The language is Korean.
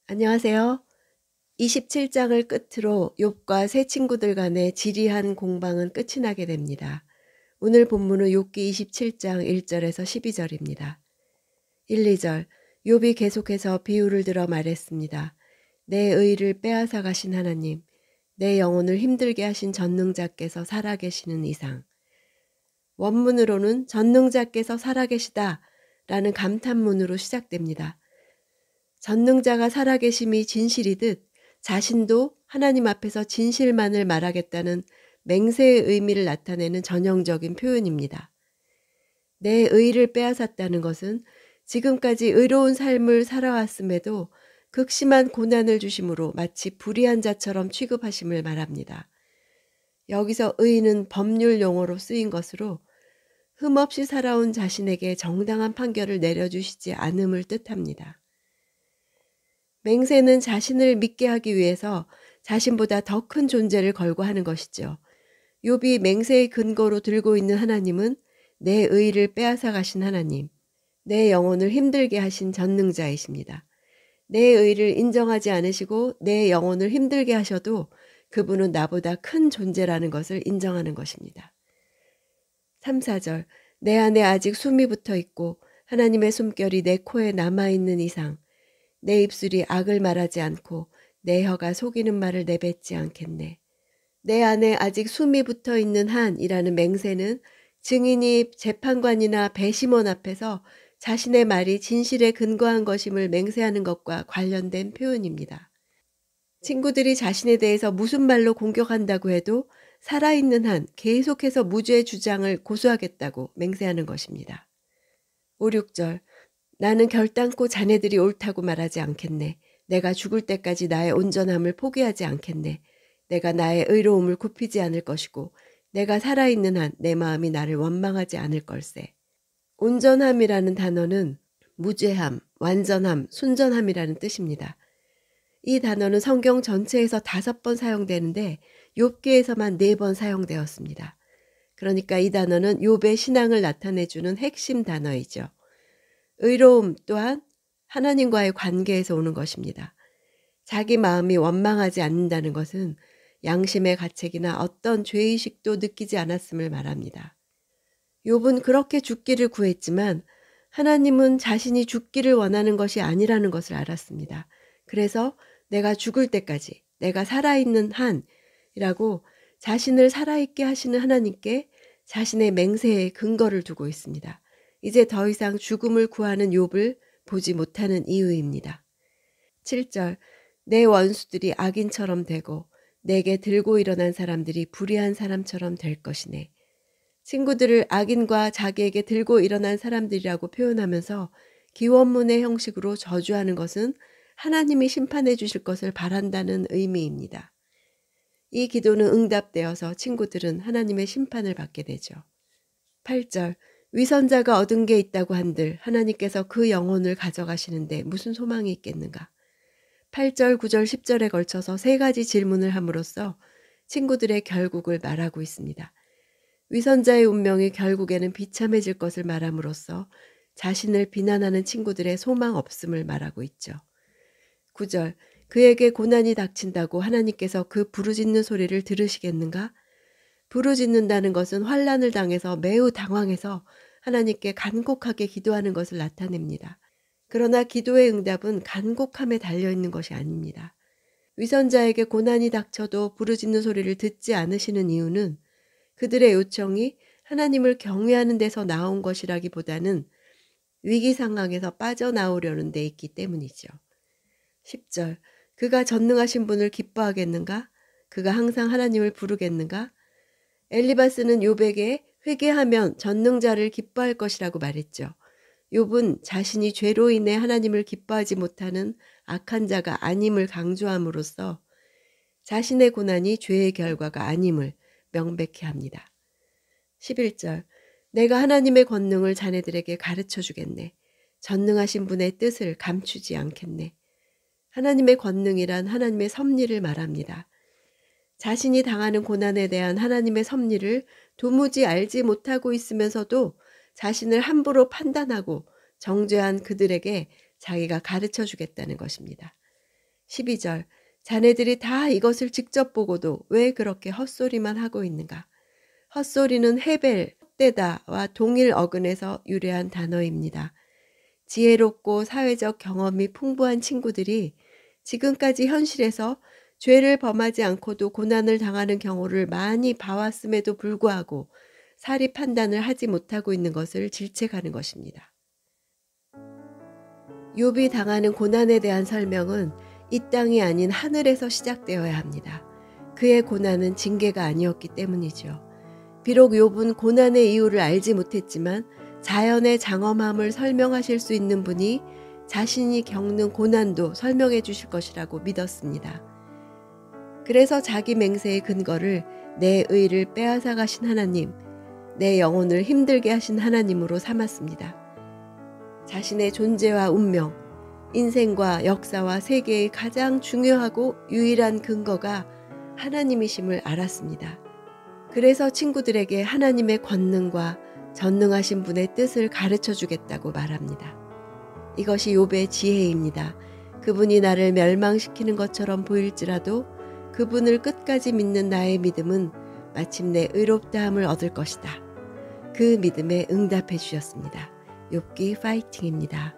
안녕하세요. 27장을 끝으로 욥과 세 친구들 간의 지리한 공방은 끝이 나게 됩니다. 오늘 본문은 욥기 27장 1절에서 12절입니다. 1, 2절 욥이 계속해서 비유를 들어 말했습니다. 내 의를 빼앗아 가신 하나님, 내 영혼을 힘들게 하신 전능자께서 살아계시는 이상. 원문으로는 전능자께서 살아계시다 라는 감탄문으로 시작됩니다. 전능자가 살아계심이 진실이듯 자신도 하나님 앞에서 진실만을 말하겠다는 맹세의 의미를 나타내는 전형적인 표현입니다. 내 의를 빼앗았다는 것은 지금까지 의로운 삶을 살아왔음에도 극심한 고난을 주심으로 마치 불의한 자처럼 취급하심을 말합니다. 여기서 의는 법률 용어로 쓰인 것으로 흠없이 살아온 자신에게 정당한 판결을 내려주시지 않음을 뜻합니다. 맹세는 자신을 믿게 하기 위해서 자신보다 더 큰 존재를 걸고 하는 것이죠. 욥이 맹세의 근거로 들고 있는 하나님은 내 의를 빼앗아 가신 하나님, 내 영혼을 힘들게 하신 전능자이십니다. 내 의를 인정하지 않으시고 내 영혼을 힘들게 하셔도 그분은 나보다 큰 존재라는 것을 인정하는 것입니다. 3, 4절 내 안에 아직 숨이 붙어 있고 하나님의 숨결이 내 코에 남아있는 이상 내 입술이 악을 말하지 않고 내 혀가 속이는 말을 내뱉지 않겠네. 내 안에 아직 숨이 붙어 있는 한이라는 맹세는 증인이 재판관이나 배심원 앞에서 자신의 말이 진실에 근거한 것임을 맹세하는 것과 관련된 표현입니다. 친구들이 자신에 대해서 무슨 말로 공격한다고 해도 살아있는 한 계속해서 무죄 주장을 고수하겠다고 맹세하는 것입니다. 5, 6절 나는 결단코 자네들이 옳다고 말하지 않겠네. 내가 죽을 때까지 나의 온전함을 포기하지 않겠네. 내가 나의 의로움을 굽히지 않을 것이고 내가 살아있는 한 내 마음이 나를 원망하지 않을 걸세. 온전함이라는 단어는 무죄함, 완전함, 순전함이라는 뜻입니다. 이 단어는 성경 전체에서 5번 사용되는데 욥기에서만 4번 사용되었습니다. 그러니까 이 단어는 욥의 신앙을 나타내주는 핵심 단어이죠. 의로움 또한 하나님과의 관계에서 오는 것입니다. 자기 마음이 원망하지 않는다는 것은 양심의 가책이나 어떤 죄의식도 느끼지 않았음을 말합니다. 욥은 그렇게 죽기를 구했지만 하나님은 자신이 죽기를 원하는 것이 아니라는 것을 알았습니다. 그래서 내가 죽을 때까지 내가 살아있는 한이라고 자신을 살아있게 하시는 하나님께 자신의 맹세의 근거를 두고 있습니다. 이제 더 이상 죽음을 구하는 욥을 보지 못하는 이유입니다. 7절 내 원수들이 악인처럼 되고 내게 들고 일어난 사람들이 불의한 사람처럼 될 것이네. 친구들을 악인과 자기에게 들고 일어난 사람들이라고 표현하면서 기원문의 형식으로 저주하는 것은 하나님이 심판해 주실 것을 바란다는 의미입니다. 이 기도는 응답되어서 친구들은 하나님의 심판을 받게 되죠. 8절 위선자가 얻은 게 있다고 한들 하나님께서 그 영혼을 가져가시는데 무슨 소망이 있겠는가. 8절, 9절, 10절에 걸쳐서 3가지 질문을 함으로써 친구들의 결국을 말하고 있습니다. 위선자의 운명이 결국에는 비참해질 것을 말함으로써 자신을 비난하는 친구들의 소망 없음을 말하고 있죠. 9절 그에게 고난이 닥친다고 하나님께서 그 부르짖는 소리를 들으시겠는가? 부르짖는다는 것은 환난을 당해서 매우 당황해서 하나님께 간곡하게 기도하는 것을 나타냅니다. 그러나 기도의 응답은 간곡함에 달려있는 것이 아닙니다. 위선자에게 고난이 닥쳐도 부르짖는 소리를 듣지 않으시는 이유는 그들의 요청이 하나님을 경외하는 데서 나온 것이라기보다는 위기 상황에서 빠져나오려는 데 있기 때문이죠. 10절 그가 전능하신 분을 기뻐하겠는가? 그가 항상 하나님을 부르겠는가? 엘리바스는 욥에게 회개하면 전능자를 기뻐할 것이라고 말했죠. 욥은 자신이 죄로 인해 하나님을 기뻐하지 못하는 악한 자가 아님을 강조함으로써 자신의 고난이 죄의 결과가 아님을 명백히 합니다. 11절 내가 하나님의 권능을 자네들에게 가르쳐 주겠네. 전능하신 분의 뜻을 감추지 않겠네. 하나님의 권능이란 하나님의 섭리를 말합니다. 자신이 당하는 고난에 대한 하나님의 섭리를 도무지 알지 못하고 있으면서도 자신을 함부로 판단하고 정죄한 그들에게 자기가 가르쳐 주겠다는 것입니다. 12절. 자네들이 다 이것을 직접 보고도 왜 그렇게 헛소리만 하고 있는가? 헛소리는 헤벨, 헛되다와 동일 어근에서 유래한 단어입니다. 지혜롭고 사회적 경험이 풍부한 친구들이 지금까지 현실에서 죄를 범하지 않고도 고난을 당하는 경우를 많이 봐왔음에도 불구하고 사리 판단을 하지 못하고 있는 것을 질책하는 것입니다. 욥이 당하는 고난에 대한 설명은 이 땅이 아닌 하늘에서 시작되어야 합니다. 그의 고난은 징계가 아니었기 때문이죠. 비록 욥은 고난의 이유를 알지 못했지만 자연의 장엄함을 설명하실 수 있는 분이 자신이 겪는 고난도 설명해 주실 것이라고 믿었습니다. 그래서 자기 맹세의 근거를 내 의를 빼앗아 가신 하나님, 내 영혼을 힘들게 하신 하나님으로 삼았습니다. 자신의 존재와 운명, 인생과 역사와 세계의 가장 중요하고 유일한 근거가 하나님이심을 알았습니다. 그래서 친구들에게 하나님의 권능과 전능하신 분의 뜻을 가르쳐 주겠다고 말합니다. 이것이 욥의 지혜입니다. 그분이 나를 멸망시키는 것처럼 보일지라도 그분을 끝까지 믿는 나의 믿음은 마침내 의롭다함을 얻을 것이다. 그 믿음에 응답해 주셨습니다. 욥기 파이팅입니다.